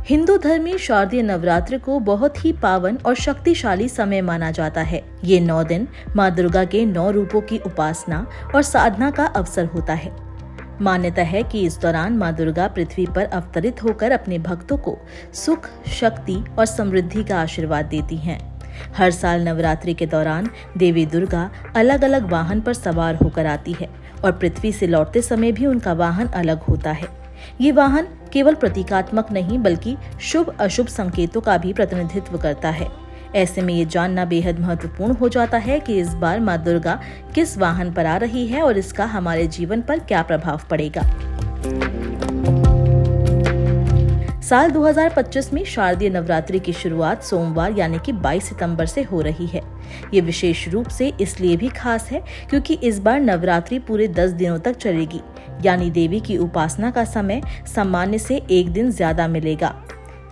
हिंदू धर्म में शारदीय नवरात्र को बहुत ही पावन और शक्तिशाली समय माना जाता है। ये 9 दिन माँ दुर्गा के 9 रूपों की उपासना और साधना का अवसर होता है। मान्यता है कि इस दौरान माँ दुर्गा पृथ्वी पर अवतरित होकर अपने भक्तों को सुख, शक्ति और समृद्धि का आशीर्वाद देती हैं। हर साल नवरात्रि के दौरान देवी दुर्गा अलग अलग वाहन पर सवार होकर आती है और पृथ्वी से लौटते समय भी उनका वाहन अलग होता है। ये वाहन केवल प्रतीकात्मक नहीं बल्कि शुभ अशुभ संकेतों का भी प्रतिनिधित्व करता है। ऐसे में ये जानना बेहद महत्वपूर्ण हो जाता है कि इस बार माँ दुर्गा किस वाहन पर आ रही है और इसका हमारे जीवन पर क्या प्रभाव पड़ेगा। साल 2025 में शारदीय नवरात्रि की शुरुआत सोमवार यानी कि 22 सितंबर से हो रही है। ये विशेष रूप से इसलिए भी खास है क्योंकि इस बार नवरात्रि पूरे 10 दिनों तक चलेगी, यानी देवी की उपासना का समय सामान्य से 1 दिन ज्यादा मिलेगा।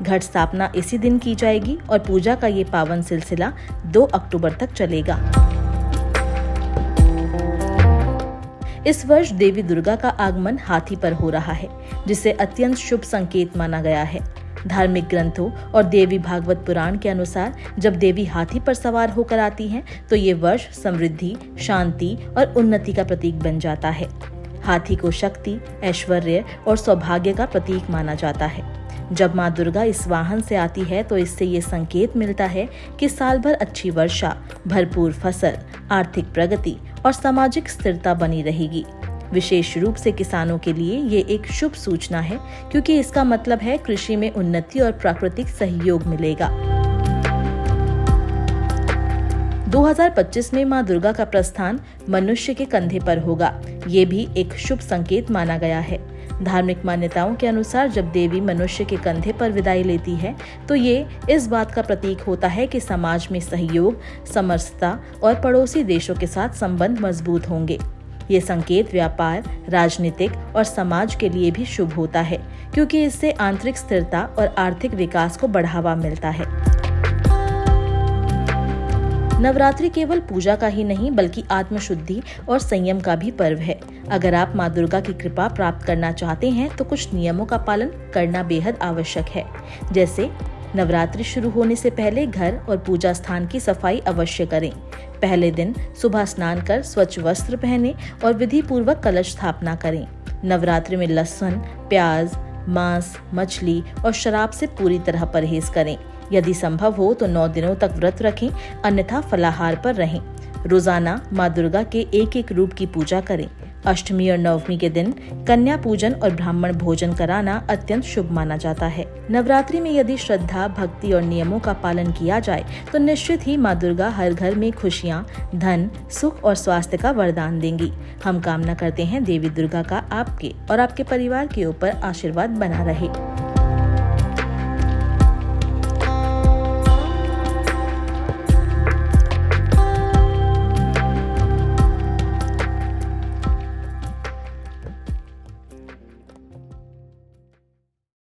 घट स्थापना इसी दिन की जाएगी और पूजा का ये पावन सिलसिला 2 अक्टूबर तक चलेगा। इस वर्ष देवी दुर्गा का आगमन हाथी पर हो रहा है, जिसे अत्यंत शुभ संकेत माना गया है। धार्मिक ग्रंथों और देवी भागवत पुराण के अनुसार जब देवी हाथी पर सवार होकर आती हैं, तो ये वर्ष समृद्धि, शांति और उन्नति का प्रतीक बन जाता है। हाथी को शक्ति, ऐश्वर्य और सौभाग्य का प्रतीक माना जाता है। जब माँ दुर्गा इस वाहन से आती है तो इससे ये संकेत मिलता है कि साल भर अच्छी वर्षा, भरपूर फसल, आर्थिक प्रगति और सामाजिक स्थिरता बनी रहेगी। विशेष रूप से किसानों के लिए ये एक शुभ सूचना है क्योंकि इसका मतलब है कृषि में उन्नति और प्राकृतिक सहयोग मिलेगा। 2025 में माँ दुर्गा का प्रस्थान मनुष्य के कंधे पर होगा। ये भी एक शुभ संकेत माना गया है। धार्मिक मान्यताओं के अनुसार जब देवी मनुष्य के कंधे पर विदाई लेती है तो ये इस बात का प्रतीक होता है कि समाज में सहयोग, समरसता और पड़ोसी देशों के साथ संबंध मजबूत होंगे। ये संकेत व्यापार, राजनीतिक और समाज के लिए भी शुभ होता है क्योंकि इससे आंतरिक स्थिरता और आर्थिक विकास को बढ़ावा मिलता है। नवरात्रि केवल पूजा का ही नहीं बल्कि आत्मशुद्धि और संयम का भी पर्व है। अगर आप माँ दुर्गा की कृपा प्राप्त करना चाहते हैं तो कुछ नियमों का पालन करना बेहद आवश्यक है। जैसे नवरात्रि शुरू होने से पहले घर और पूजा स्थान की सफाई अवश्य करें। पहले दिन सुबह स्नान कर स्वच्छ वस्त्र पहने और विधि पूर्वक कलश स्थापना करें। नवरात्रि में लहसुन, प्याज, मांस, मछली और शराब से पूरी तरह परहेज करें। यदि संभव हो तो 9 दिनों तक व्रत रखें, अन्यथा फलाहार पर रहें। रोजाना माँ दुर्गा के एक रूप की पूजा करें। अष्टमी और नवमी के दिन कन्या पूजन और ब्राह्मण भोजन कराना अत्यंत शुभ माना जाता है। नवरात्रि में यदि श्रद्धा, भक्ति और नियमों का पालन किया जाए तो निश्चित ही माँ दुर्गा हर घर में खुशियाँ, धन, सुख और स्वास्थ्य का वरदान देंगी। हम कामना करते हैं देवी दुर्गा का आपके और आपके परिवार के ऊपर आशीर्वाद बना रहे।